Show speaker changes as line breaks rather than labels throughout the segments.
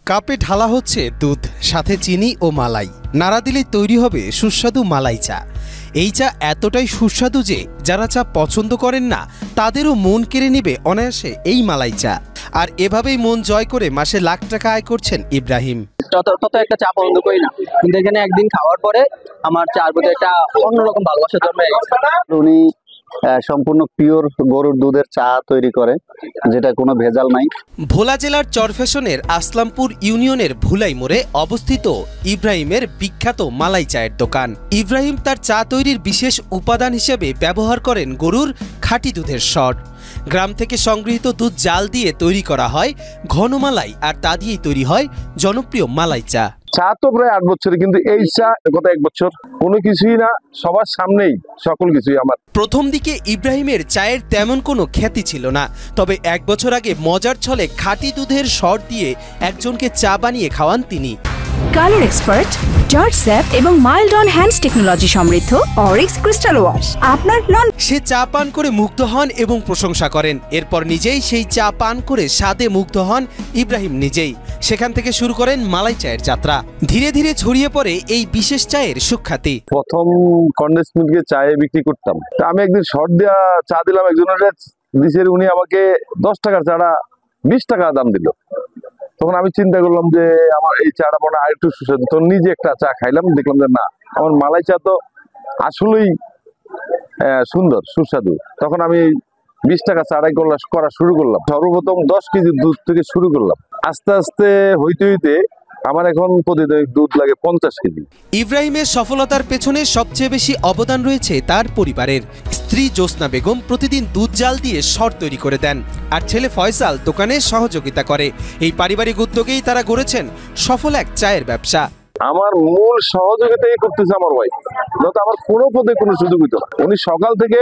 কাপে ঢালা হচ্ছে দুধ, সাথে চিনি ও মালাই। নাড়া দিলেই তৈরি হবে সুস্বাদু মালাই চা। এই চা এতটাই সুস্বাদু যে যারা চা পছন্দ করেন না তাদেরও মন কেড়ে নেবে অনায়াসে এই মালাই চা। আর এভাবেই মন জয় করে মাসে লাখ টাকা আয় করছেন ইব্রাহিম।
তত একটা চা পছন্দ করি না, কিন্তু এখানে একদিন খাওয়ার পরে আমার চার প্রতি একটা অন্যরকম ভালোবাসা জন্মে গেছে।
উনি সম্পূর্ণ পিওর গরুর দুধের চা তৈরি করে, যেটা কোনো ভেজাল নাই।
ভোলা জেলার চরফ্যাশনের আসলামপুর ইউনিয়নের ভুলাই মোড়ে অবস্থিত ইব্রাহিমের বিখ্যাত মালাই চায়ের দোকান। ইব্রাহিম তার চা তৈরির বিশেষ উপাদান হিসেবে ব্যবহার করেন গরুর খাঁটি দুধের সর। গ্রাম থেকে সংগৃহীত দুধ জাল দিয়ে তৈরি করা হয় ঘন মালাই, আর তা দিয়েই তৈরি হয় জনপ্রিয় মালাই চা।
চা তো প্রায় 8 বছরে, কিন্তু এই চা গত 1 বছর কোনো কিছুই না, সবার সামনেই সকল কিছুই আমার।
প্রথম দিকে ইব্রাহিমের চায়ের তেমন কোনো খ্যাতি ছিল না, তবে 1 বছর আগে মজার ছলে খাঁটি দুধের সর দিয়ে একজনকে চা বানিয়ে খাওয়ান তিনি।
কালার এক্সপার্ট, জর্জ স্যাপ এবং মাইল্ড অন হ্যান্ডস টেকনোলজি সমৃদ্ধ অরিক্স ক্রিস্টাল ওয়াশ আপনার নন।
সে চা পান করে মুগ্ধ হন এবং প্রশংসা করেন। এরপর নিজেই সেই চা পান করে স্বাদে মুগ্ধ হন ইব্রাহিম নিজেই। সেখান থেকে শুরু করেন মালাই চায়ের যাত্রা। ধীরে ধীরে ছড়িয়ে পড়ে এই বিশেষ চায়ের সুখ্যাতি।
প্রথম কন্ডেন্স মিল্কে চায়ে বিক্রি করতাম, আমি একদিন শর্ট দেওয়া চা দিলাম একজনের দিশের, উনি আমাকে 10 টাকার চাটা 20 টাকা দাম দিল। তখন আমি চিন্তা করলাম যে আমার এই চাটা মনে হয় আরেকটু সুস্বাদু। তো নিজে একটা চা খাইলাম, দেখলাম যে না, আমার মালাই চা তো আসলেই সুন্দর সুস্বাদু। তখন আমি 20 টাকা চাটাই করা শুরু করলাম। সর্বপ্রথম 10 কেজি দুধ থেকে শুরু করলাম। আস্তে আস্তে হইতে হইতে আমার এখন প্রতিদিন দুধ লাগে 50 কেজি।
ইব্রাহিমের সফলতার পেছনে সবচেয়ে বেশি অবদান রয়েছে তার পরিবারের। স্ত্রী জ্যোৎস্না বেগম প্রতিদিন দুধ জাল দিয়ে সর তৈরি করে দেন, আর ছেলে ফয়সাল দোকানে সহযোগিতা করে। এই পারিবারিক উদ্যোগেই তারা গড়েছেন সফল এক চায়ের ব্যবসা।
আমার মূল সহযোগিতাই করতেছে আমার ওয়াইফ, নয়তো আমার কোনো পদে কোনো সুযোগ হইতো না। উনি সকাল থেকে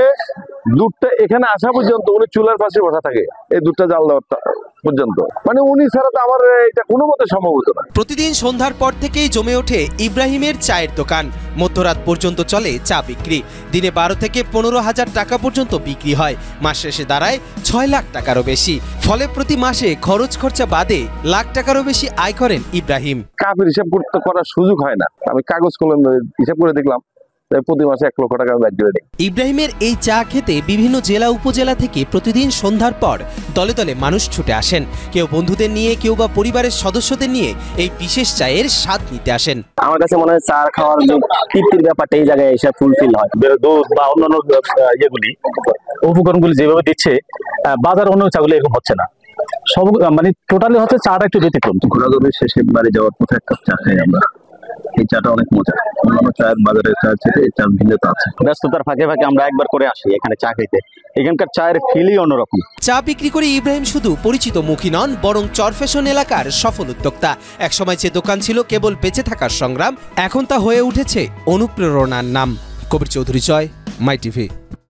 দুধটা এখানে আসা পর্যন্ত উনি চুলার পাশে বসা থাকে, এই দুধটা জাল দেওয়ার পর্যন্ত। মানে উনি ছাড়া তো আমার এটা কোনো মতে সম্ভব হতো না।
প্রতিদিন সন্ধ্যার পর থেকেই জমে ওঠে ইব্রাহিমের চায়ের দোকান। মধ্যরাত পর্যন্ত চলে চা বিক্রি। দিনে 12 থেকে 15,000 টাকা পর্যন্ত বিক্রি হয়। মাস শেষে দাঁড়ায় 6 লাখ টাকারও বেশি। ফলে প্রতি মাসে খরচ খরচা বাদে লাখ টাকারও বেশি আয় করেন ইব্রাহিম।
কাপের হিসাব করার সুযোগ হয় না, আমি কাগজ কলম হিসাব করে দেখলাম প্রতি মাসে 1 লক্ষ টাকা ব্যাক করে দেয়।
ইব্রাহিমের এই চা খেতে বিভিন্ন জেলা উপজেলা থেকে প্রতিদিন সন্ধ্যার পর দলে দলে মানুষ ছুটে আসেন। কেউ বন্ধুদের নিয়ে, কেউ বা পরিবারের সদস্যদের নিয়ে এই বিশেষ চায়ের স্বাদ নিতে আসেন।
আমার কাছে মনে হয় চা খাওয়ার যে তৃপ্তির ব্যাপারটা এই জায়গায় এসে ফুলফিল হয়।
দুধ বা অন্যান্য ইয়েগুলি উপকরণগুলি যেভাবে দিচ্ছে, বাজার অন্য চাগুলো এরকম হচ্ছে না। সব মানে টোটালি হচ্ছে চাটা একটু ব্যতিক্রম।
ঘোরাঘুরির শেষে বাড়ি যাওয়ার পথে একটা চা খাই আমরা। এই চাটা অনেক মজা, অন্যান্য চায়ের বাজারের চা থেকে এই চার ভিন্নতা আছে।
ব্যস্ততার ফাঁকে ফাঁকে আমরা একবার করে আসি এখানে চা খেতে। এখানকার চায়ের ফিলই অন্যরকম।
চা বিক্রি করে ইব্রাহিম শুধু পরিচিত মুখী নন, বরং চরফ্যাশন এলাকার সফল উদ্যোক্তা। একসময় যে দোকান ছিল কেবল বেঁচে থাকার সংগ্রাম, এখন তা হয়ে উঠেছে অনুপ্রেরণার নাম। কবির চৌধুরী জয়, মাই টিভি।